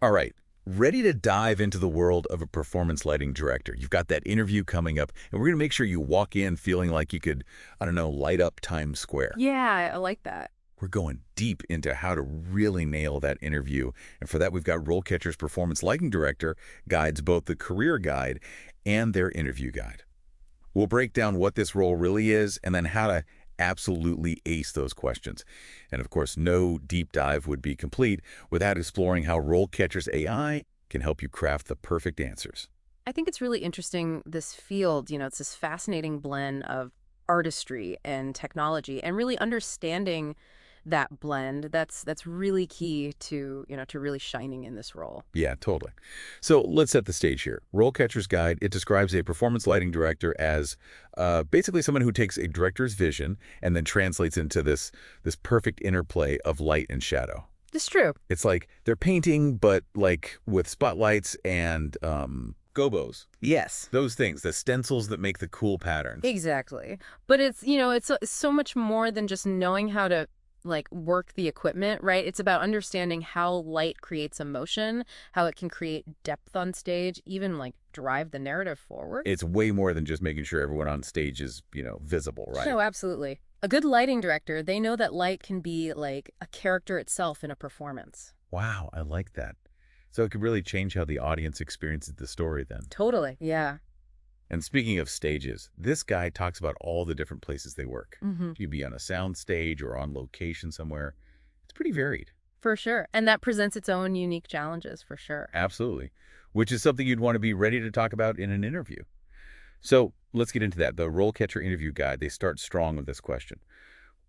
All right. Ready to dive into the world of a performance lighting director. You've got that interview coming up, and we're going to make sure you walk in feeling like you could, I don't know, light up Times Square. Yeah, I like that. We're going deep into how to really nail that interview. And for that, we've got RoleCatcher's Performance Lighting Director guides, both the career guide and their interview guide. We'll break down what this role really is and then how to absolutely ace those questions. And of course, no deep dive would be complete without exploring how RoleCatcher's AI can help you craft the perfect answers. I think it's really interesting, this field, it's this fascinating blend of artistry and technology and really understanding that blend. That's really key to really shining in this role. Yeah, totally. So let's set the stage here. RoleCatcher's Guide, it describes a performance lighting director as basically someone who takes a director's vision and then translates into this perfect interplay of light and shadow. It's true. It's like they're painting, but like with spotlights and gobos. Yes. Those things, the stencils that make the cool patterns. Exactly. But it's so much more than just knowing how to work the equipment, right? It's about understanding how light creates emotion, how it can create depth on stage, even drive the narrative forward. It's way more than just making sure everyone on stage is, visible, right? No, absolutely. A good lighting director, they know that light can be like a character itself in a performance. Wow, I like that. So it could really change how the audience experiences the story then. Totally. Yeah. And speaking of stages, this guy talks about all the different places they work. Mm-hmm. You'd be on a sound stage or on location somewhere. It's pretty varied. For sure. And that presents its own unique challenges, for sure. Absolutely. Which is something you'd want to be ready to talk about in an interview. So let's get into that. The RoleCatcher Interview Guide, they start strong with this question.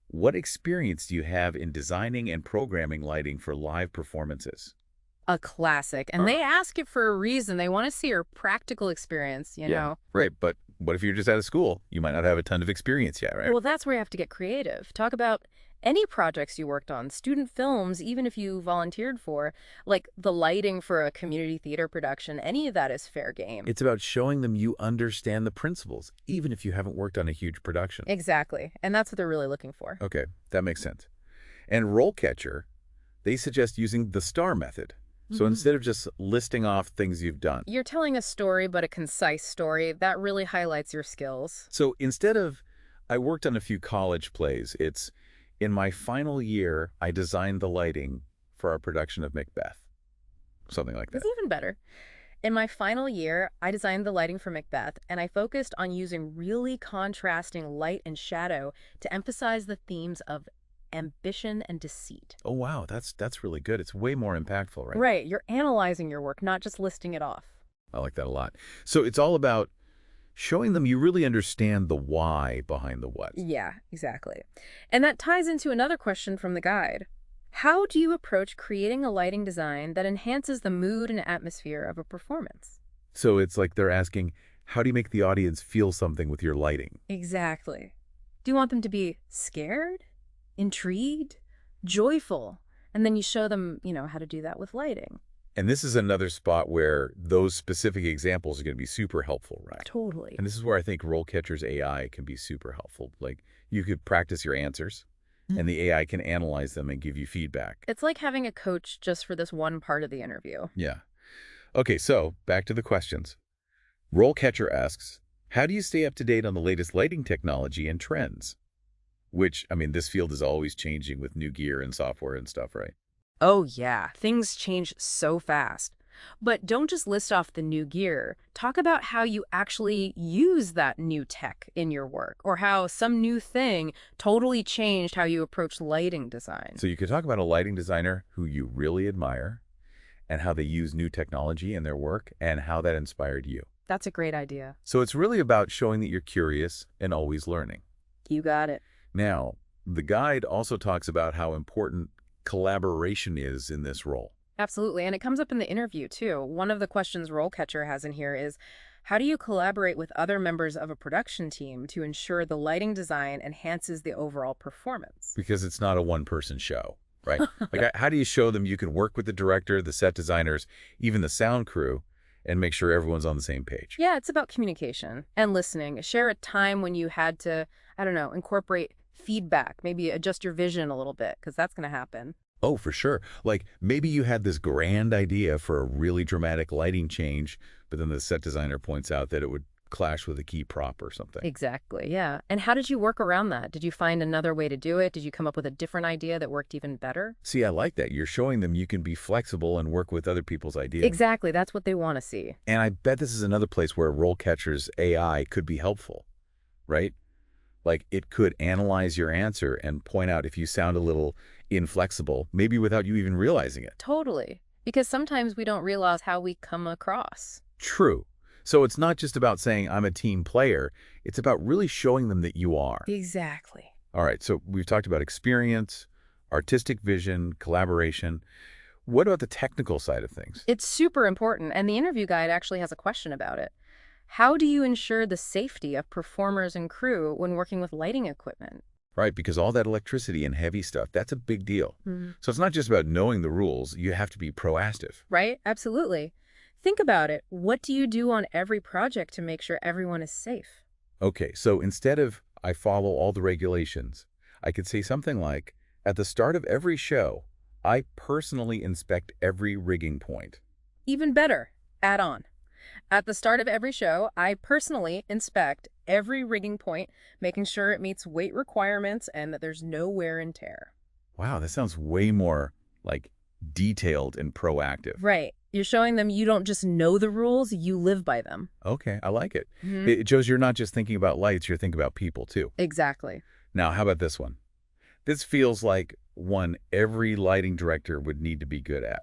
What experience do you have in designing and programming lighting for live performances? A classic. And they ask it for a reason. They want to see your practical experience, know. Right. But what if you're just out of school? You might not have a ton of experience yet, right? Well, that's where you have to get creative. Talk about any projects you worked on, student films, even if you volunteered for, like the lighting for a community theater production. Any of that is fair game. It's about showing them you understand the principles, even if you haven't worked on a huge production. Exactly. And that's what they're really looking for. Okay, that makes sense. And RoleCatcher, they suggest using the STAR method. So instead of just listing off things you've done. You're telling a story, but a concise story. That really highlights your skills. So instead of, I worked on a few college plays, it's, in my final year, I designed the lighting for our production of Macbeth. Something like that. It's even better. In my final year, I designed the lighting for Macbeth, and I focused on using really contrasting light and shadow to emphasize the themes of ambition and deceit. Oh, wow, that's really good. It's way more impactful, right? Right. You're analyzing your work, not just listing it off. I like that a lot. So it's all about showing them you really understand the why behind the what. Yeah, exactly. And that ties into another question from the guide. How do you approach creating a lighting design that enhances the mood and atmosphere of a performance? So it's like they're asking, how do you make the audience feel something with your lighting? Exactly. Do you want them to be scared, intrigued, joyful? And then you show them, how to do that with lighting. And this is another spot where those specific examples are going to be super helpful, right? Totally. And this is where I think RoleCatcher's AI can be super helpful. Like, you could practice your answers, and the AI can analyze them and give you feedback. It's like having a coach just for this one part of the interview. Yeah. Okay, so back to the questions. RoleCatcher asks, how do you stay up to date on the latest lighting technology and trends? Which, I mean, this field is always changing with new gear and software and stuff, right? Oh, yeah. Things change so fast. But don't just list off the new gear. Talk about how you actually use that new tech in your work, or how some new thing totally changed how you approach lighting design. So you could talk about a lighting designer who you really admire and how they use new technology in their work and how that inspired you. That's a great idea. So it's really about showing that you're curious and always learning. You got it. Now, the guide also talks about how important collaboration is in this role. Absolutely. And it comes up in the interview, too. One of the questions RoleCatcher has in here is, how do you collaborate with other members of a production team to ensure the lighting design enhances the overall performance? Because it's not a one-person show, right? Like, how do you show them you can work with the director, the set designers, even the sound crew, and make sure everyone's on the same page? Yeah, it's about communication and listening. Share a time when you had to, I don't know, incorporate feedback, maybe adjust your vision a little bit, because that's going to happen. Oh, for sure. Like maybe you had this grand idea for a really dramatic lighting change, but then the set designer points out that it would clash with a key prop or something. Exactly, yeah. And how did you work around that? Did you find another way to do it? Did you come up with a different idea that worked even better? See, I like that. You're showing them you can be flexible and work with other people's ideas. Exactly, that's what they want to see. And I bet this is another place where RoleCatcher's AI could be helpful, right? Like it could analyze your answer and point out if you sound a little inflexible, maybe without you even realizing it. Totally. Because sometimes we don't realize how we come across. True. So it's not just about saying I'm a team player. It's about really showing them that you are. Exactly. All right, so we've talked about experience, artistic vision, collaboration. What about the technical side of things? It's super important, and the interview guide actually has a question about it. How do you ensure the safety of performers and crew when working with lighting equipment? Right, because all that electricity and heavy stuff, that's a big deal. Mhm. So it's not just about knowing the rules. You have to be proactive. Right? Absolutely. Think about it. What do you do on every project to make sure everyone is safe? Okay, so instead of I follow all the regulations, I could say something like, at the start of every show, I personally inspect every rigging point. Even better, add on. At the start of every show, I personally inspect every rigging point, making sure it meets weight requirements and that there's no wear and tear. Wow, that sounds way more like detailed and proactive. Right. You're showing them you don't just know the rules, you live by them. Okay, I like it. Mhm. It shows you're not just thinking about lights, you're thinking about people too. Exactly. Now, how about this one? This feels like one every lighting director would need to be good at.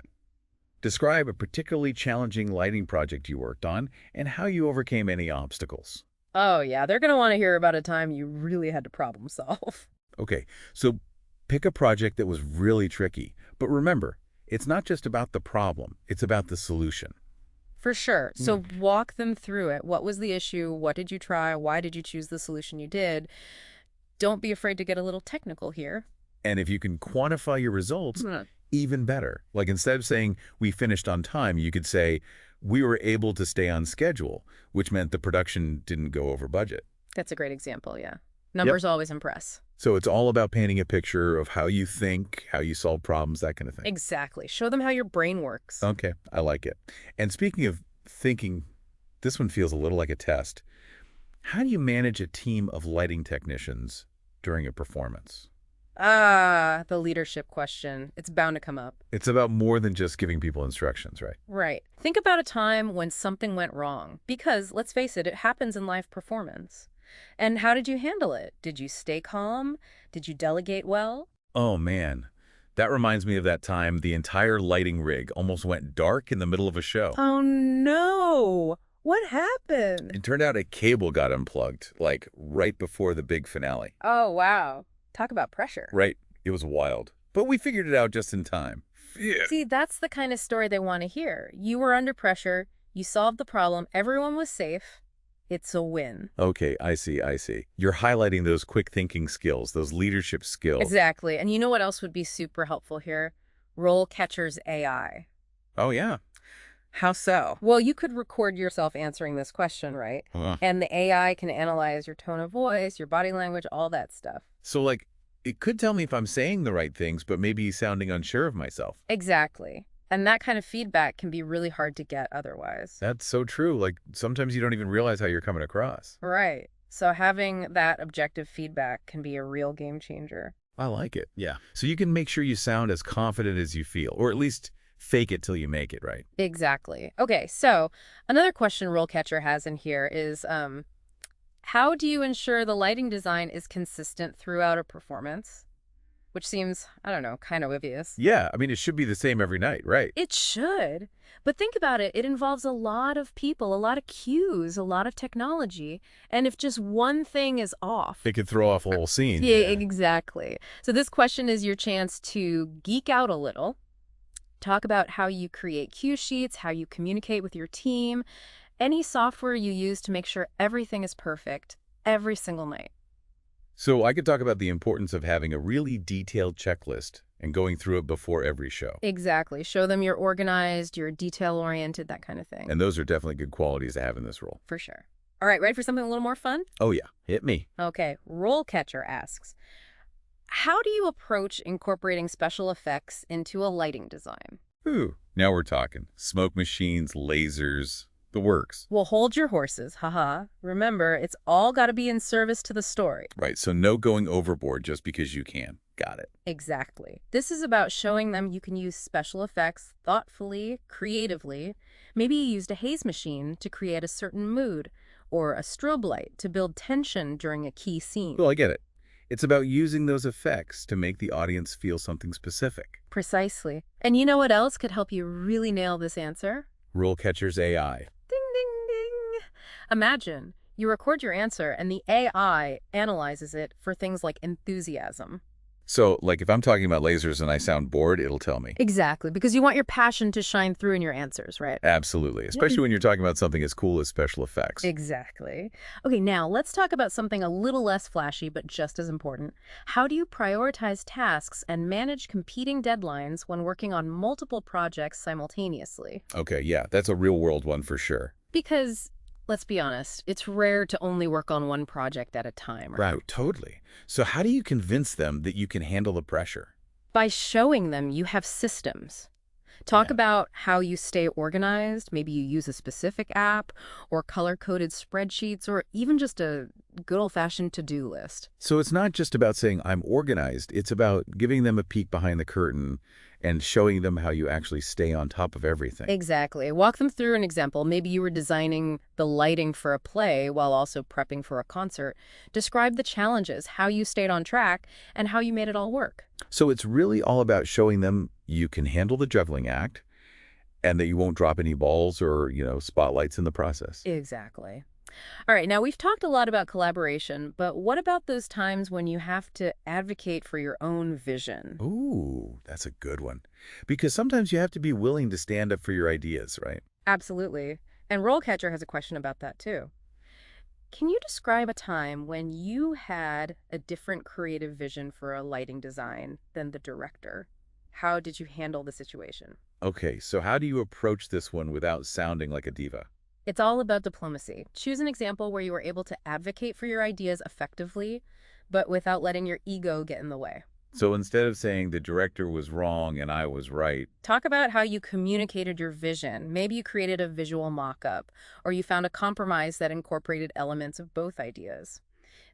Describe a particularly challenging lighting project you worked on and how you overcame any obstacles. Oh, yeah, they're going to want to hear about a time you really had to problem solve. Okay, so pick a project that was really tricky. But remember, it's not just about the problem, it's about the solution. For sure. So walk them through it. What was the issue? What did you try? Why did you choose the solution you did? Don't be afraid to get a little technical here. And if you can quantify your results, Mhm. even better. Like instead of saying we finished on time, you could say we were able to stay on schedule, which meant the production didn't go over budget. That's a great example, yeah. Numbers always impress. So it's all about painting a picture of how you think, how you solve problems, that kind of thing. Exactly. Show them how your brain works. Okay, I like it. And speaking of thinking, this one feels a little like a test. How do you manage a team of lighting technicians during a performance? The leadership question. It's bound to come up. It's about more than just giving people instructions, right? Right. Think about a time when something went wrong. Because, let's face it, it happens in live performance. And how did you handle it? Did you stay calm? Did you delegate well? Oh, man. That reminds me of that time the entire lighting rig almost went dark in the middle of a show. Oh, no. What happened? It turned out a cable got unplugged, like right before the big finale. Oh, wow. Talk about pressure. Right. It was wild. But we figured it out just in time. Yeah. See, that's the kind of story they want to hear. You were under pressure. You solved the problem. Everyone was safe. It's a win. Okay, I see, I see. You're highlighting those quick thinking skills, those leadership skills. Exactly. And you know what else would be super helpful here? RoleCatcher's AI. Oh, yeah. How so? Well, you could record yourself answering this question, right? And the AI can analyze your tone of voice, your body language, all that stuff. So, like, it could tell me if I'm saying the right things, but maybe sounding unsure of myself. Exactly. And that kind of feedback can be really hard to get otherwise. That's so true. Like, sometimes you don't even realize how you're coming across. Right. So having that objective feedback can be a real game changer. I like it. Yeah. So you can make sure you sound as confident as you feel, or at least fake it till you make it, right? Exactly. Okay, so another question RoleCatcher has in here is, how do you ensure the lighting design is consistent throughout a performance? Which seems, I don't know, kind of obvious. Yeah. I mean, it should be the same every night, right? It should. But think about it. It involves a lot of people, a lot of cues, a lot of technology. And if just one thing is off. It could throw off a whole scene. Yeah, exactly. So this question is your chance to geek out a little. Talk about how you create cue sheets, how you communicate with your team, any software you use to make sure everything is perfect every single night. So I could talk about the importance of having a really detailed checklist and going through it before every show. Exactly. Show them you're organized, you're detail-oriented, that kind of thing. And those are definitely good qualities to have in this role. For sure. All right, ready for something a little more fun? Oh, yeah. Hit me. Okay, RoleCatcher asks, How do you approach incorporating special effects into a lighting design? Ooh, now we're talking. Smoke machines, lasers, the works. Well, hold your horses, haha. Remember, it's all got to be in service to the story. Right, so no going overboard just because you can. Got it. Exactly. This is about showing them you can use special effects thoughtfully, creatively. Maybe you used a haze machine to create a certain mood, or a strobe light to build tension during a key scene. Well, I get it. It's about using those effects to make the audience feel something specific. Precisely. And you know what else could help you really nail this answer? RoleCatcher's AI. Ding, ding, ding. Imagine you record your answer and the AI analyzes it for things like enthusiasm. So, like if I'm talking about lasers and I sound bored, it'll tell me. Exactly, because you want your passion to shine through in your answers, right? Absolutely, especially when you're talking about something as cool as special effects. Exactly. Okay, now let's talk about something a little less flashy, but just as important. How do you prioritize tasks and manage competing deadlines when working on multiple projects simultaneously? Okay, yeah, that's a real-world one for sure. Because, let's be honest, it's rare to only work on one project at a time, right? Right, totally. So how do you convince them that you can handle the pressure? By showing them you have systems. Talk Yeah. about how you stay organized. Maybe you use a specific app or color-coded spreadsheets or even just a good old-fashioned to-do list. So it's not just about saying I'm organized, it's about giving them a peek behind the curtain and showing them how you actually stay on top of everything. Exactly. Walk them through an example. Maybe you were designing the lighting for a play while also prepping for a concert. Describe the challenges, how you stayed on track, and how you made it all work. So it's really all about showing them you can handle the juggling act and that you won't drop any balls or, spotlights in the process. Exactly. All right, now we've talked a lot about collaboration, but what about those times when you have to advocate for your own vision? Ooh, that's a good one. Because sometimes you have to be willing to stand up for your ideas, right? Absolutely. And RoleCatcher has a question about that too. Can you describe a time when you had a different creative vision for a lighting design than the director? How did you handle the situation? Okay, so how do you approach this one without sounding like a diva? It's all about diplomacy. Choose an example where you were able to advocate for your ideas effectively, but without letting your ego get in the way. So instead of saying the director was wrong and I was right, Talk about how you communicated your vision. Maybe you created a visual mock-up, or you found a compromise that incorporated elements of both ideas.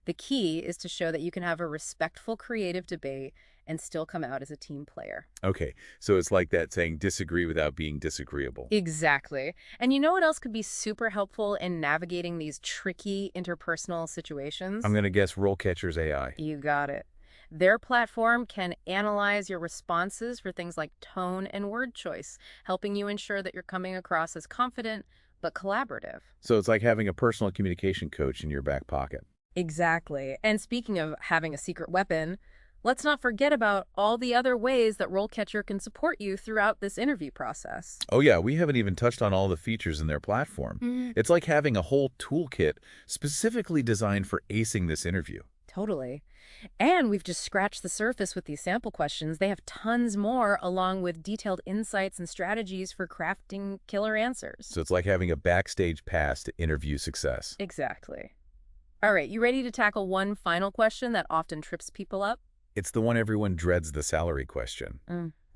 The key is to show that you can have a respectful creative debate and still come out as a team player. okay, so it's like that saying disagree without being disagreeable. Exactly. And you know what else could be super helpful in navigating these tricky interpersonal situations? I'm going to guess RoleCatcher's AI. You got it. Their platform can analyze your responses for things like tone and word choice, helping you ensure that you're coming across as confident but collaborative. So it's like having a personal communication coach in your back pocket. Exactly. And speaking of having a secret weapon, let's not forget about all the other ways that RoleCatcher can support you throughout this interview process. Oh yeah, we haven't even touched on all the features in their platform. It's like having a whole toolkit specifically designed for acing this interview. Totally. And we've just scratched the surface with these sample questions. They have tons more, along with detailed insights and strategies for crafting killer answers. So it's like having a backstage pass to interview success. Exactly. All right, you ready to tackle one final question that often trips people up? It's the one everyone dreads, the salary question.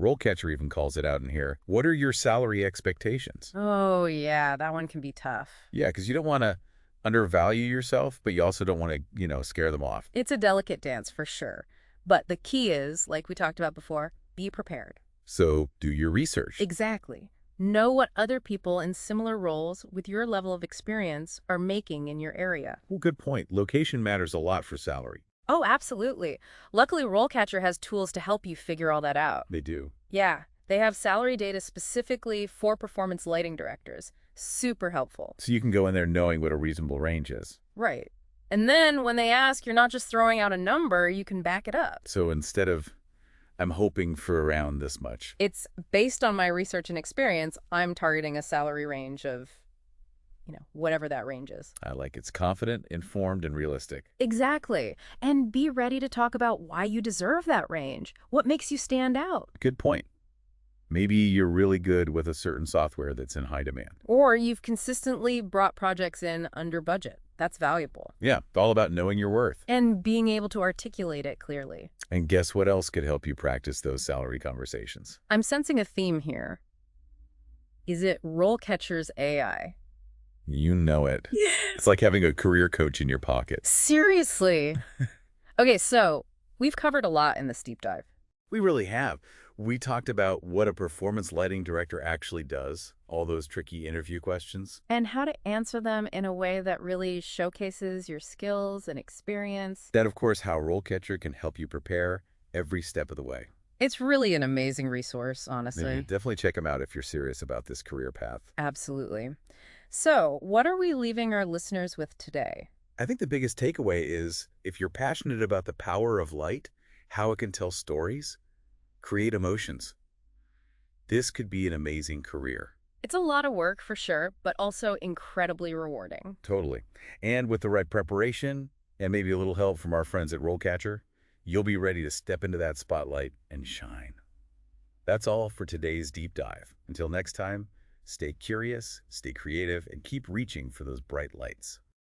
RoleCatcher even calls it out in here. What are your salary expectations? Oh, yeah, that one can be tough. Yeah, because you don't want to undervalue yourself, but you also don't want to, scare them off. It's a delicate dance for sure. But the key is, like we talked about before, be prepared. So do your research. Exactly. Know what other people in similar roles with your level of experience are making in your area. Well, good point. Location matters a lot for salary. Oh, absolutely. Luckily, RoleCatcher has tools to help you figure all that out. They do. Yeah, they have salary data specifically for performance lighting directors. Super helpful. So you can go in there knowing what a reasonable range is. Right. And then when they ask, you're not just throwing out a number, you can back it up. So instead of, I'm hoping for around this much. It's based on my research and experience, I'm targeting a salary range of, whatever that range is. I like it's confident, informed, and realistic. Exactly. And be ready to talk about why you deserve that range. What makes you stand out? Good point. Maybe you're really good with a certain software that's in high demand. Or you've consistently brought projects in under budget. That's valuable. Yeah, it's all about knowing your worth. And being able to articulate it clearly. And guess what else could help you practice those salary conversations? I'm sensing a theme here. Is it RoleCatcher's AI? You know it. It's like having a career coach in your pocket. Seriously. Okay, so we've covered a lot in this deep dive. We really have. We talked about what a performance lighting director actually does, all those tricky interview questions. And how to answer them in a way that really showcases your skills and experience. Then, of course, how RoleCatcher can help you prepare every step of the way. It's really an amazing resource, honestly. Yeah, definitely check them out if you're serious about this career path. Absolutely. So, what are we leaving our listeners with today? I think the biggest takeaway is if you're passionate about the power of light, how it can tell stories, create emotions, this could be an amazing career. It's a lot of work for sure, but also incredibly rewarding. Totally. And with the right preparation and maybe a little help from our friends at RoleCatcher, you'll be ready to step into that spotlight and shine. That's all for today's deep dive. Until next time, stay curious, stay creative, and keep reaching for those bright lights.